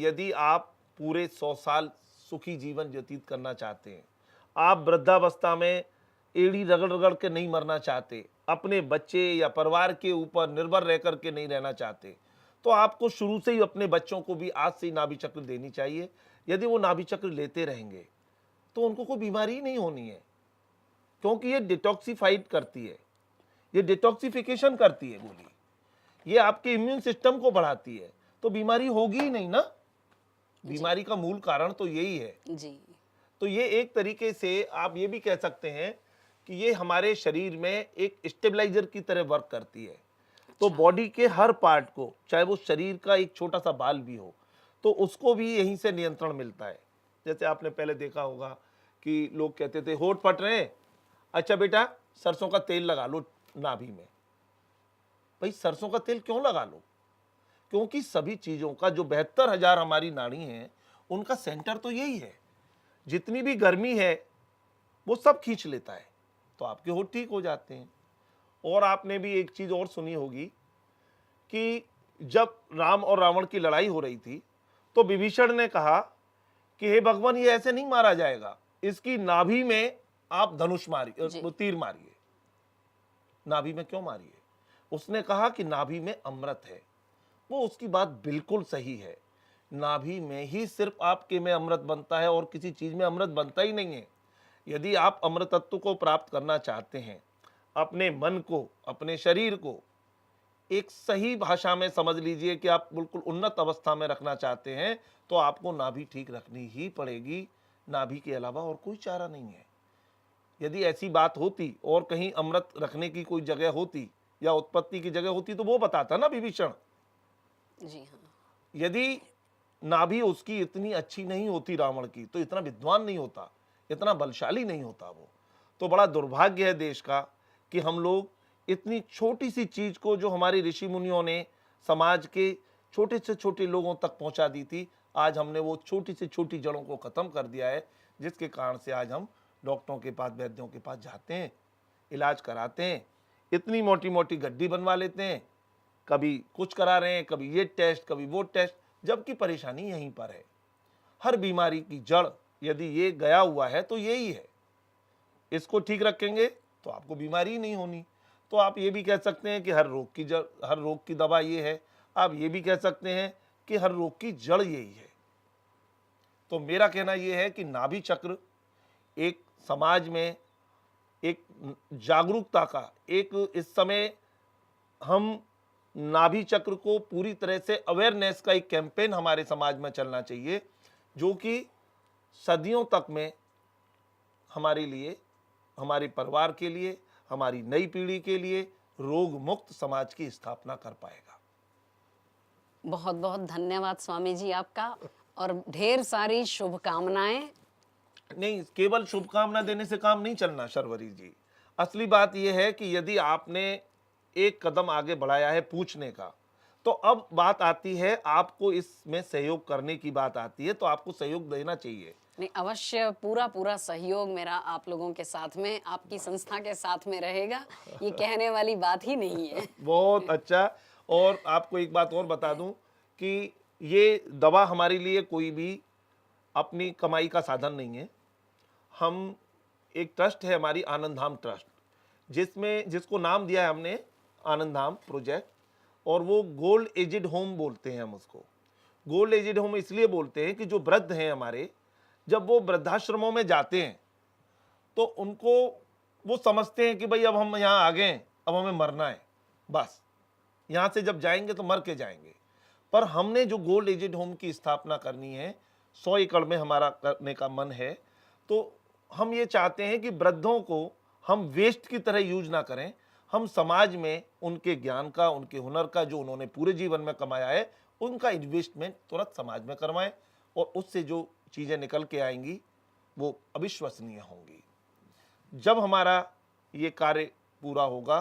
यदि आप पूरे 100 साल सुखी जीवन व्यतीत करना चाहते हैं, आप वृद्धावस्था में एड़ी रगड़ रगड़ के नहीं मरना चाहते, अपने बच्चे या परिवार के ऊपर निर्भर रह कर के नहीं रहना चाहते, तो आपको शुरू से ही अपने बच्चों को भी आज से ही नाभि चक्र देनी चाहिए। यदि वो नाभि चक्र लेते रहेंगे तो उनको कोई बीमारी ही नहीं होनी है, क्योंकि ये डिटॉक्सिफाइड करती है, ये डिटॉक्सिफिकेशन करती है गोली, ये आपके इम्यून सिस्टम को बढ़ाती है, तो बीमारी होगी ही नहीं ना। बीमारी का मूल कारण तो यही है जी। तो ये एक तरीके से आप ये भी कह सकते हैं कि ये हमारे शरीर में एक स्टेबलाइजर की तरह वर्क करती है। तो अच्छा। बॉडी के हर पार्ट को, चाहे वो शरीर का एक छोटा सा बाल भी हो, तो उसको भी यहीं से नियंत्रण मिलता है। जैसे आपने पहले देखा होगा कि लोग कहते थे होठ फट रहे हैं, अच्छा बेटा सरसों का तेल लगा लो नाभि में। भाई सरसों का तेल क्यों लगा लो? क्योंकि सभी चीजों का जो 72,000 हमारी नाड़ी हैं, उनका सेंटर तो यही है। जितनी भी गर्मी है वो सब खींच लेता है, तो आपके होठ ठीक हो जाते हैं। और आपने भी एक चीज और सुनी होगी कि जब राम और रावण की लड़ाई हो रही थी, तो विभीषण ने कहा कि हे भगवान, ये ऐसे नहीं मारा जाएगा, इसकी नाभि में आप धनुष मारिए, जी। वो तीर मारिए। नाभि में क्यों मारिए? उसने कहा कि नाभि में अमृत है। वो उसकी बात बिल्कुल सही है। नाभि में ही सिर्फ आपके में अमृत बनता है और किसी चीज में अमृत बनता ही नहीं है। यदि आप अमृत तत्व को प्राप्त करना चाहते हैं, अपने मन को, अपने शरीर को एक सही भाषा में समझ लीजिए कि आप बिल्कुल उन्नत अवस्था में रखना चाहते हैं, तो आपको नाभि ठीक रखनी ही पड़ेगी। नाभि के अलावा और कोई चारा नहीं है। यदि ऐसी बात होती और कहीं अमृत रखने की कोई जगह होती या उत्पत्ति की जगह होती, तो वो बताता ना विभीषण। जी हाँ। यदि नाभि उसकी इतनी अच्छी नहीं होती रावण की, तो इतना विद्वान नहीं होता, इतना बलशाली नहीं होता वो। तो बड़ा दुर्भाग्य है देश का कि हम लोग इतनी छोटी सी चीज को, जो हमारे ऋषि मुनियों ने समाज के छोटे से छोटे लोगों तक पहुंचा दी थी, आज हमने वो छोटी से छोटी जड़ों को खत्म कर दिया है, जिसके कारण से आज हम डॉक्टरों के पास, वैद्यों के पास जाते हैं, इलाज कराते हैं, इतनी मोटी मोटी गड्डी बनवा लेते हैं, कभी कुछ करा रहे हैं, कभी ये टेस्ट, कभी वो टेस्ट, जबकि परेशानी यहीं पर है। हर बीमारी की जड़ यदि ये गया हुआ है तो यही है। इसको ठीक रखेंगे तो आपको बीमारी ही नहीं होनी। तो आप ये भी कह सकते हैं कि हर रोग की जड़, हर रोग की दवा ये है। आप ये भी कह सकते हैं कि हर रोग की जड़ यही है। तो मेरा कहना यह है कि नाभि चक्र एक समाज में एक जागरूकता का, एक इस समय हम नाभि चक्र को पूरी तरह से अवेयरनेस का एक कैंपेन हमारे समाज में चलना चाहिए, जो कि सदियों तक में हमारे लिए, हमारे परिवार के लिए, हमारी नई पीढ़ी के लिए रोग मुक्त समाज की स्थापना कर पाएगा। बहुत बहुत धन्यवाद स्वामी जी आपका, और ढेर सारी शुभकामनाएं। नहीं, केवल शुभकामना देने से काम नहीं चलना शर्वरी जी। असली बात यह है कि यदि आपने एक कदम आगे बढ़ाया है पूछने का, तो अब बात आती है आपको इसमें सहयोग करने की बात आती है, तो आपको सहयोग देना चाहिए। नहीं, अवश्य पूरा पूरा सहयोग मेरा आप लोगों के साथ में, आपकी संस्था के साथ में रहेगा। ये कहने वाली बात ही नहीं है। बहुत अच्छा। और आपको एक बात और बता दूं कि ये दवा हमारे लिए कोई भी अपनी कमाई का साधन नहीं है। हम एक ट्रस्ट है, हमारी आनंद धाम ट्रस्ट, जिसको नाम दिया है हमने आनंद धाम प्रोजेक्ट, और वो गोल्ड एजिड होम बोलते हैं हम उसको। गोल्ड एजिड होम इसलिए बोलते हैं कि जो वृद्ध हैं हमारे, जब वो वृद्धाश्रमों में जाते हैं तो उनको, वो समझते हैं कि भाई अब हम यहाँ आ गए हैं, अब हमें मरना है, बस यहाँ से जब जाएंगे तो मर के जाएंगे। पर हमने जो गोल्ड एजिड होम की स्थापना करनी है, 100 एकड़ में हमारा करने का मन है। तो हम ये चाहते हैं कि वृद्धों को हम वेस्ट की तरह यूज ना करें, हम समाज में उनके ज्ञान का, उनके हुनर का, जो उन्होंने पूरे जीवन में कमाया है, उनका इन्वेस्टमेंट तुरंत समाज में करवाएं, और उससे जो चीज़ें निकल के आएंगी वो अविश्वसनीय होंगी। जब हमारा ये कार्य पूरा होगा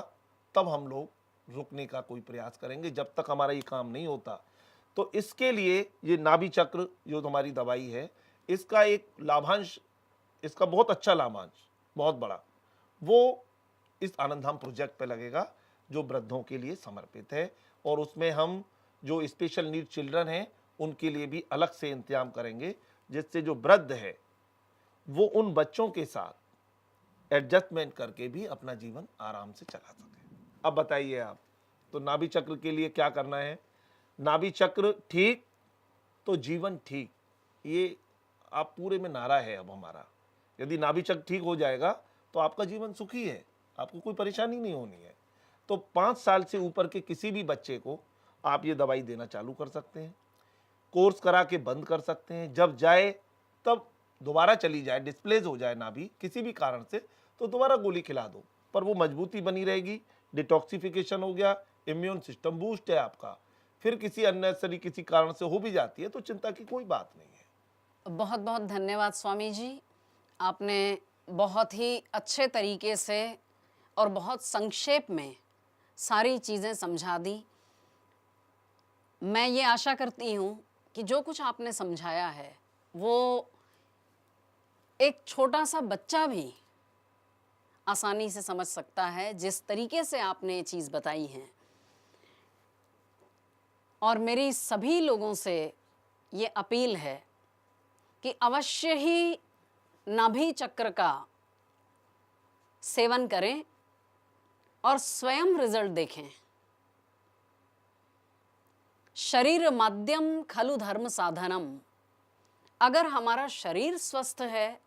तब हम लोग रुकने का कोई प्रयास करेंगे। जब तक हमारा ये काम नहीं होता, तो इसके लिए ये नाभि चक्र जो हमारी दवाई है, इसका एक लाभांश, इसका बहुत अच्छा लाभांश, बहुत बड़ा, वो इस आनंदधाम प्रोजेक्ट पे लगेगा, जो वृद्धों के लिए समर्पित है। और उसमें हम जो स्पेशल नीड चिल्ड्रन हैं उनके लिए भी अलग से इंतजाम करेंगे, जिससे जो वृद्ध है वो उन बच्चों के साथ एडजस्टमेंट करके भी अपना जीवन आराम से चला सके। अब बताइए आप, तो नाभि चक्र के लिए क्या करना है? नाभि चक्र ठीक तो जीवन ठीक, ये आप पूरे में नारा है अब हमारा। यदि नाभि चक्र ठीक हो जाएगा तो आपका जीवन सुखी है, आपको कोई परेशानी नहीं होनी है। तो 5 साल से ऊपर के किसी भी बच्चे को आप ये दवाई देना चालू कर सकते हैं, कोर्स करा के बंद कर सकते हैं। जब जाए तब दोबारा चली जाए, डिस्प्लेस हो जाए नाभि किसी भी कारण से, तो दोबारा गोली खिला दो, पर वो मजबूती बनी रहेगी। डिटॉक्सिफिकेशन हो गया, इम्यून सिस्टम बूस्ट है आपका। फिर किसी अननेसेसरी किसी कारण से हो भी जाती है तो चिंता की कोई बात नहीं है। बहुत बहुत धन्यवाद स्वामी जी, आपने बहुत ही अच्छे तरीके से और बहुत संक्षेप में सारी चीज़ें समझा दी। मैं ये आशा करती हूँ कि जो कुछ आपने समझाया है वो एक छोटा सा बच्चा भी आसानी से समझ सकता है, जिस तरीके से आपने ये चीज़ बताई है। और मेरी सभी लोगों से ये अपील है कि अवश्य ही नाभि चक्र का सेवन करें और स्वयं रिजल्ट देखें। शरीर माध्यम खलु धर्म साधनम। अगर हमारा शरीर स्वस्थ है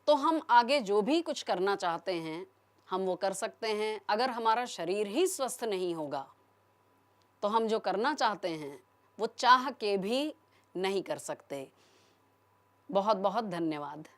तो हम आगे जो भी कुछ करना चाहते हैं हम वो कर सकते हैं। अगर हमारा शरीर ही स्वस्थ नहीं होगा तो हम जो करना चाहते हैं वो चाह के भी नहीं कर सकते। बहुत बहुत धन्यवाद।